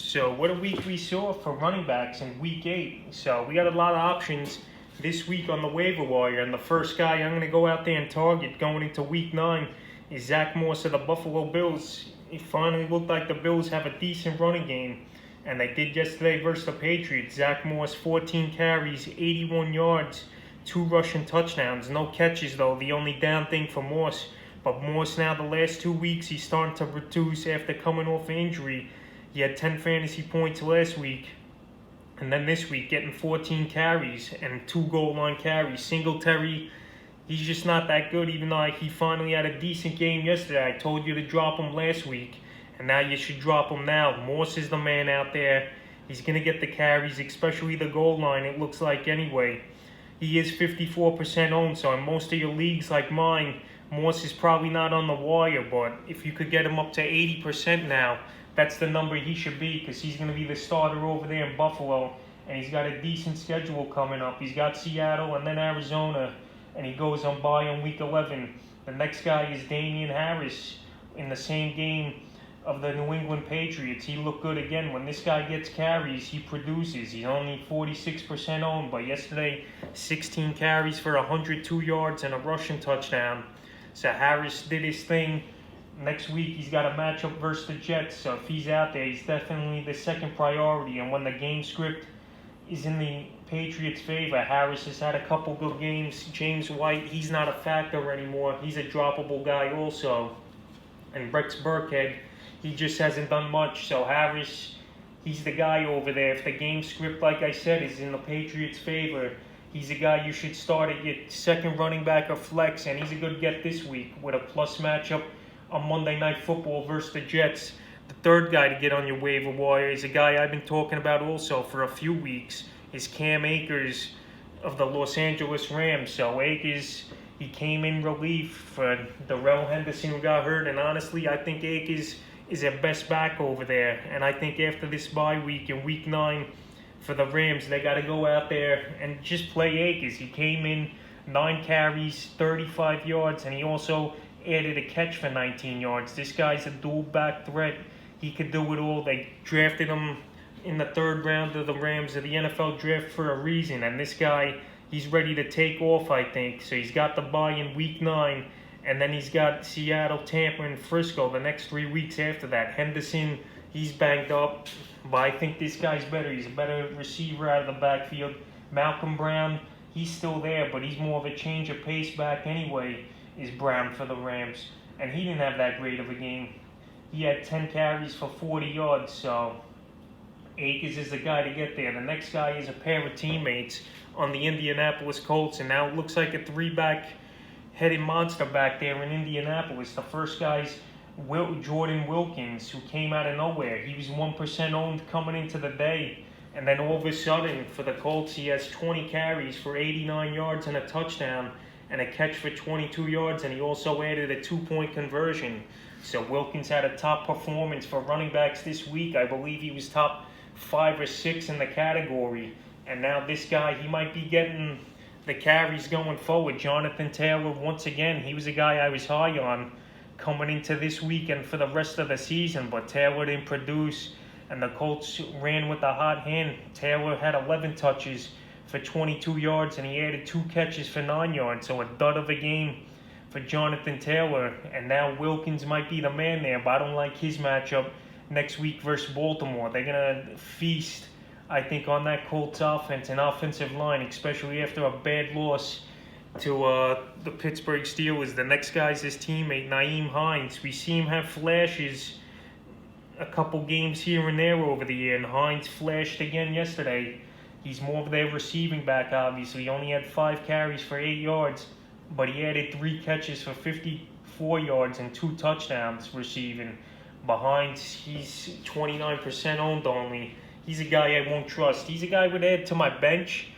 So what a week we saw for running backs in week 8. So we got a lot of options this week on the waiver wire. And the first guy I'm going to go out there and target going into week 9 is Zack Morris of the Buffalo Bills. It finally looked like the Bills have a decent running game. And they did yesterday versus the Patriots. Zack Morris, 14 carries, 81 yards, 2 rushing touchdowns. No catches though, the only down thing for Morris. But Morris now the last 2 weeks he's starting to reduce after coming off an injury. He had 10 fantasy points last week. And then this week getting 14 carries and 2 goal line carries. Singletary, he's just not that good, even though he finally had a decent game yesterday. I told you to drop him last week. And now you should drop him now. Morse is the man out there. He's going to get the carries, especially the goal line, it looks like anyway. He is 54% owned, so in most of your leagues like mine, Morse is probably not on the wire, but if you could get him up to 80% now, that's the number he should be, because he's going to be the starter over there in Buffalo, and he's got a decent schedule coming up. He's got Seattle and then Arizona, and he goes on bye on week 11. The next guy is Damien Harris in the same game of the New England Patriots. He looked good again. When this guy gets carries, he produces. He's only 46% owned, but yesterday 16 carries for 102 yards and a rushing touchdown. So Harris did his thing. Next week he's got a matchup versus the Jets, so if he's out there, he's definitely the second priority. And when the game script is in the Patriots' favor, Harris has had a couple good games. James White, he's not a factor anymore. He's a droppable guy also. And Rex Burkhead, he just hasn't done much. So Harris, he's the guy over there. If the game script, like I said, is in the Patriots' favor, he's a guy you should start at your second running back or flex, and he's a good get this week with a plus matchup on Monday Night Football versus the Jets. The third guy to get on your waiver wire is a guy I've been talking about also for a few weeks, is Cam Akers of the Los Angeles Rams. So Akers, he came in relief for Darrell Henderson who got hurt, and honestly, I think Akers is their best back over there. And I think after this bye week in week 9 for the Rams, they got to go out there and just play Akers. He came in 9 carries, 35 yards, and he also added a catch for 19 yards. This guy's a dual back threat. He could do it all. They drafted him in the 3rd round of the Rams of the NFL draft for a reason. And this guy, he's ready to take off, I think. So he's got the bye in week 9. And then he's got Seattle, Tampa, and Frisco the next 3 weeks after that. Henderson, he's banged up, but I think this guy's better. He's a better receiver out of the backfield. Malcolm Brown, he's still there, but he's more of a change of pace back anyway, is Brown for the Rams. And he didn't have that great of a game. He had 10 carries for 40 yards, so Akers is the guy to get there. The next guy is a pair of teammates on the Indianapolis Colts, and now it looks like a 3-back headed monster back there in Indianapolis. The first guy's Jordan Wilkins, who came out of nowhere. He was 1% owned coming into the day, and then all of a sudden for the Colts he has 20 carries for 89 yards and a touchdown and a catch for 22 yards, and he also added a 2-point conversion. So Wilkins had a top performance for running backs this week. I believe he was top 5 or 6 in the category, and now this guy, he might be getting the carries going forward. Jonathan Taylor, once again, he was a guy I was high on coming into this week and for the rest of the season, but Taylor didn't produce, and the Colts ran with a hot hand. Taylor had 11 touches for 22 yards, and he added 2 catches for 9 yards, so a dud of a game for Jonathan Taylor. And now Wilkins might be the man there, but I don't like his matchup next week versus Baltimore. They're going to feast, I think, on that Colts offense and offensive line, especially after a bad loss to the Pittsburgh Steelers. The next guy's his teammate, Nyheim Hines. We see him have flashes a couple games here and there over the year, and Hines flashed again yesterday. He's more of their receiving back, obviously. He only had 5 carries for 8 yards, but he added 3 catches for 54 yards and 2 touchdowns receiving. Behind, he's 29% owned only. He's a guy I won't trust. He's a guy I would add to my bench,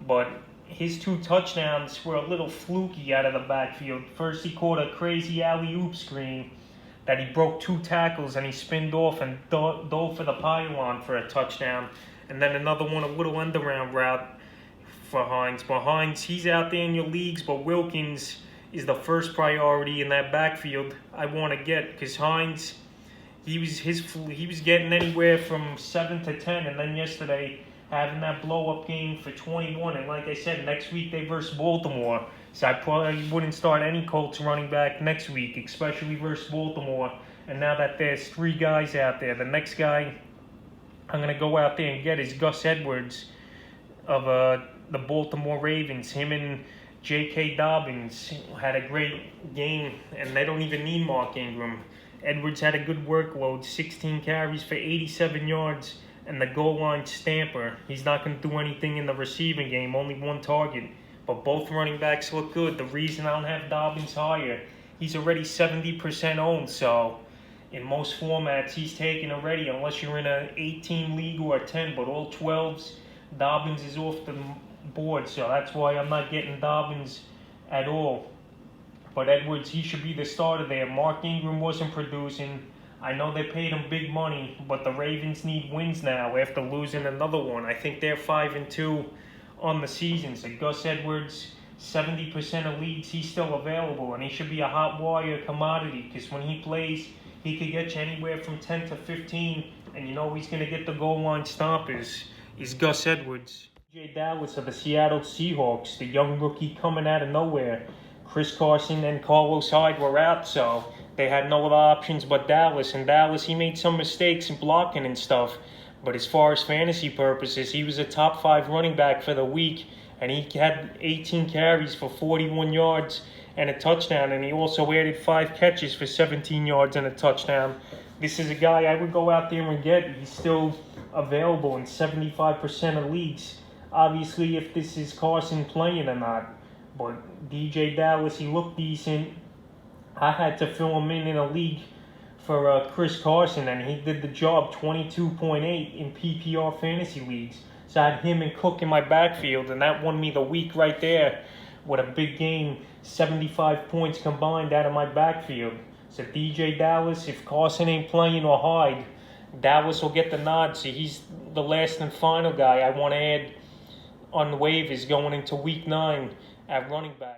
but his 2 touchdowns were a little fluky out of the backfield. First, he caught a crazy alley-oop screen that he broke 2 tackles and he spinned off and dove for the pylon for a touchdown. And then another one, a little end-around route for Hines. But Hines, he's out there in your leagues, but Wilkins is the first priority in that backfield I want to get, because Hines, he was getting anywhere from 7 to 10, and then yesterday having that blow-up game for 21. And like I said, next week they versus Baltimore. So I probably wouldn't start any Colts running back next week, especially versus Baltimore. And now that there's 3 guys out there, the next guy I'm going to go out there and get is Gus Edwards of the Baltimore Ravens. Him and J.K. Dobbins had a great game, and they don't even need Mark Ingram. Edwards had a good workload, 16 carries for 87 yards, and the goal line stamper. He's not going to do anything in the receiving game, only 1 target. But both running backs look good. The reason I don't have Dobbins higher, he's already 70% owned, so in most formats he's taken already, unless you're in an 18 league or a 10, but all 12s, Dobbins is off the board, so that's why I'm not getting Dobbins at all. But Edwards, he should be the starter there. Mark Ingram wasn't producing. I know they paid him big money, but the Ravens need wins now after losing another one. I think they're 5-2 on the season. So Gus Edwards, 70% of leagues, he's still available, and he should be a hot wire commodity, because when he plays, he could get you anywhere from 10 to 15, and you know he's going to get the goal line stompers, is Gus Edwards. J. Dallas of the Seattle Seahawks, the young rookie coming out of nowhere. Chris Carson and Carlos Hyde were out, so they had no other options but Dallas. And Dallas, he made some mistakes in blocking and stuff, but as far as fantasy purposes, he was a top 5 running back for the week, and he had 18 carries for 41 yards and a touchdown, and he also added 5 catches for 17 yards and a touchdown. This is a guy I would go out there and get. He's still available in 75% of leagues. Obviously, if this is Carson playing or not. But DJ Dallas, he looked decent. I had to fill him in a league for Chris Carson, and he did the job, 22.8 in PPR fantasy leagues. So I had him and Cook in my backfield, and that won me the week right there with a big game, 75 points combined out of my backfield. So DJ Dallas, if Carson ain't playing or Hyde, Dallas will get the nod. So he's the last and final guy I want to add on the waivers going into week 9 at running back.